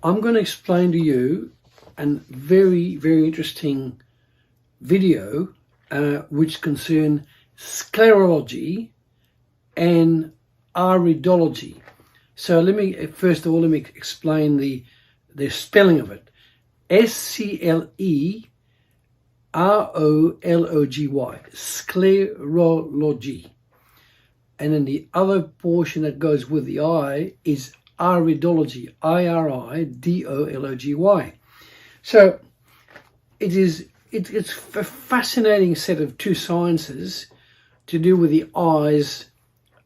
I'm going to explain to you a very, very interesting video which concern sclerology and iridology. So let me explain the spelling of it. Sclerology, sclerology. And then the other portion that goes with the I is iridology, iridology. So it's a fascinating set of two sciences to do with the eyes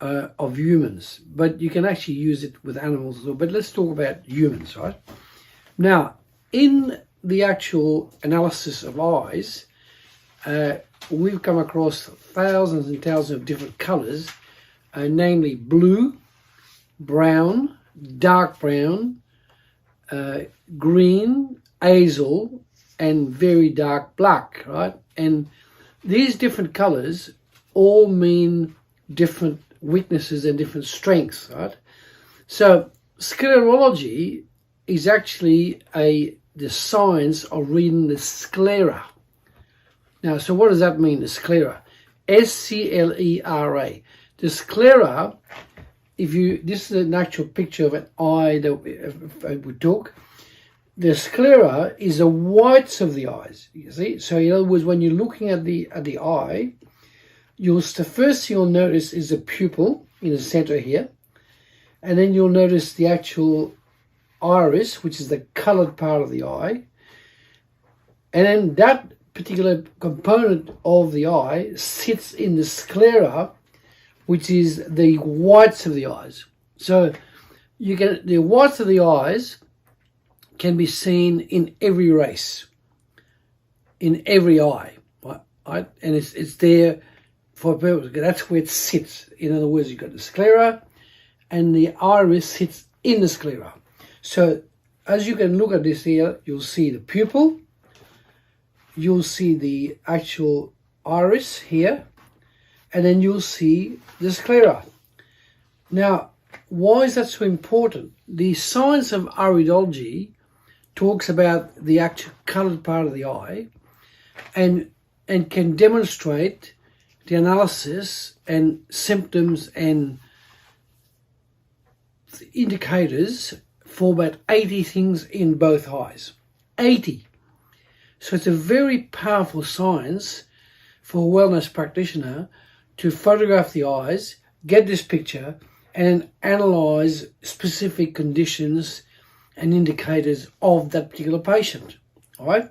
of humans, but you can actually use it with animals as well. But let's talk about humans, right? Now, in the actual analysis of eyes, we've come across thousands and thousands of different colors, namely blue, brown, dark brown, green, hazel, and very dark black, right? And these different colors all mean different weaknesses and different strengths, right? So sclerology is actually the science of reading the sclera. Now, so what does that mean, the sclera? S-C-L-E-R-A. The sclera, this is an actual picture of an eye that we took. The sclera is the whites of the eyes, you see. So in other words, when you're looking at the eye, the first thing you'll notice is the pupil in the center here, and then you'll notice the actual iris, which is the colored part of the eye, and then that particular component of the eye sits in the sclera, which is the whites of the eyes. So the whites of the eyes can be seen in every race, in every eye, right? And it's there for a purpose. That's where it sits. In other words, you've got the sclera, and the iris sits in the sclera. So as you can look at this here, you'll see the pupil, you'll see the actual iris here, and then you'll see the sclera. Now, why is that so important? The science of iridology talks about the actual colored part of the eye and can demonstrate the analysis and symptoms and indicators for about 80 things in both eyes. 80. So it's a very powerful science for a wellness practitioner to photograph the eyes, get this picture, and analyze specific conditions and indicators of that particular patient. All right.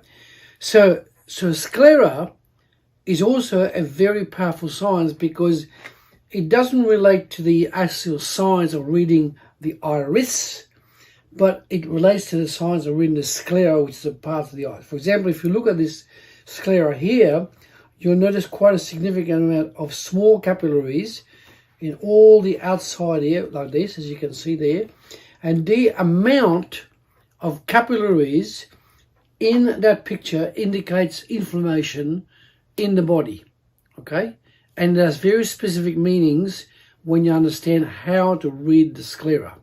So sclera is also a very powerful science because it doesn't relate to the actual science of reading the iris, but it relates to the science of reading the sclera, which is a part of the eye. For example, if you look at this sclera here, you'll notice quite a significant amount of small capillaries in all the outside here, like this, as you can see there. And the amount of capillaries in that picture indicates inflammation in the body, okay? And there's very specific meanings when you understand how to read the sclera.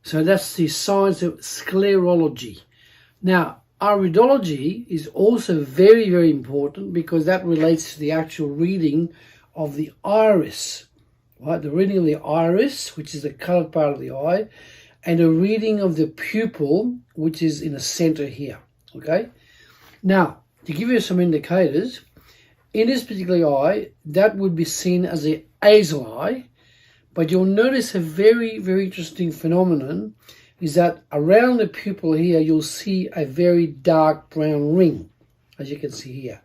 So that's the science of sclerology. Now, iridology is also very, very important because that relates to the actual reading of the iris, right? The reading of the iris, which is the colored part of the eye, and the reading of the pupil, which is in the center here, okay? Now, to give you some indicators, in this particular eye, that would be seen as a hazel eye, but you'll notice a very, very interesting phenomenon is that around the pupil here, you'll see a very dark brown ring, as you can see here.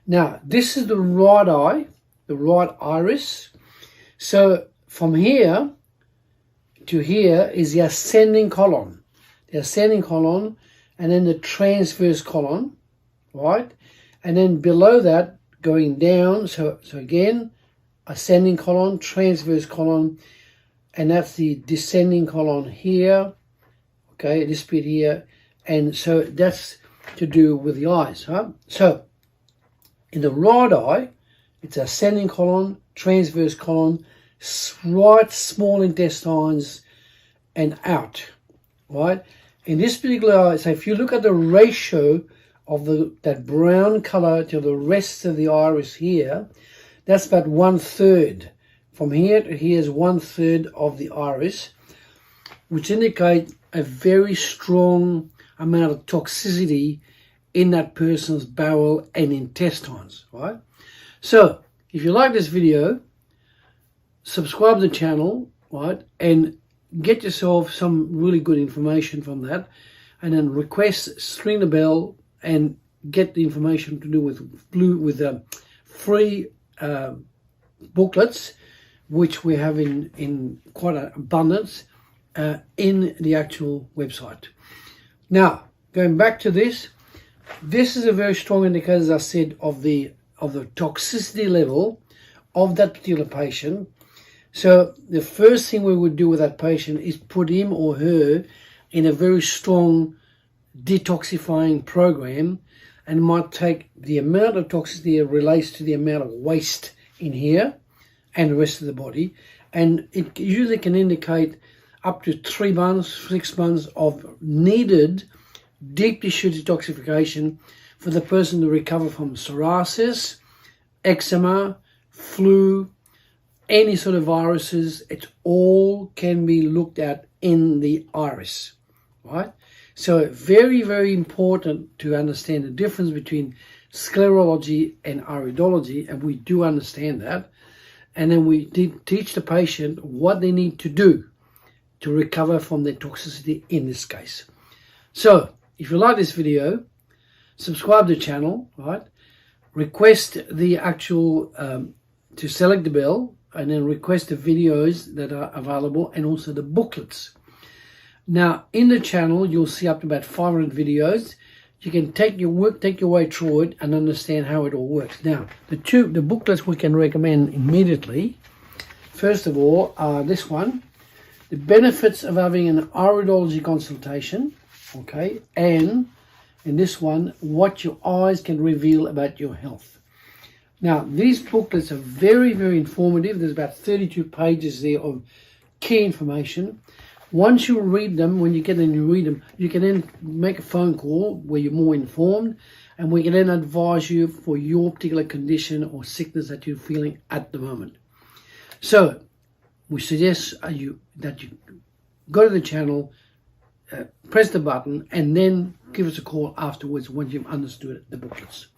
Now, this is the right eye, the right iris. So from here to here is the ascending colon. The ascending colon, and then the transverse colon, right? And then below that, going down, so again, ascending colon, transverse colon, and that's the descending colon here, okay, this bit here, and so that's to do with the eyes, huh? So in the right eye, it's ascending colon, transverse colon, right small intestines, and out, right? In this particular eye, so if you look at the ratio of that brown color to the rest of the iris here, that's about 1/3. From here to here is 1/3 of the iris, which indicates a very strong amount of toxicity in that person's bowel and intestines, right? So, if you like this video, subscribe to the channel, right, and get yourself some really good information from that, and then ring the bell and get the information to do with free booklets, which we have in quite an abundance in the actual website. Now, going back to this is a very strong indicator, as I said, of the toxicity level of that particular patient. So the first thing we would do with that patient is put him or her in a very strong detoxifying program, and might take the amount of toxicity that relates to the amount of waste in here and the rest of the body, and it usually can indicate up to 3 months, 6 months of needed deep tissue detoxification for the person to recover from psoriasis, eczema, flu, any sort of viruses. It all can be looked at in the iris, right? So very, very important to understand the difference between sclerology and iridology, and we do understand that. And then we teach the patient what they need to do to recover from their toxicity in this case. So if you like this video, subscribe to the channel, right? Request the actual, to select the bell, and then request the videos that are available and also the booklets. Now, in the channel, you'll see up to about 500 videos. You can take your way through it and understand how it all works. Now, the booklets we can recommend immediately, first of all, are this one, the benefits of having an iridology consultation, okay, and in this one, what your eyes can reveal about your health. Now, these booklets are very, very informative. There's about 32 pages there of key information. Once you read them, when you get in, you read them, you can then make a phone call where you're more informed, and we can then advise you for your particular condition or sickness that you're feeling at the moment. So, we suggest that you go to the channel, press the button, and then give us a call afterwards once you've understood the booklets.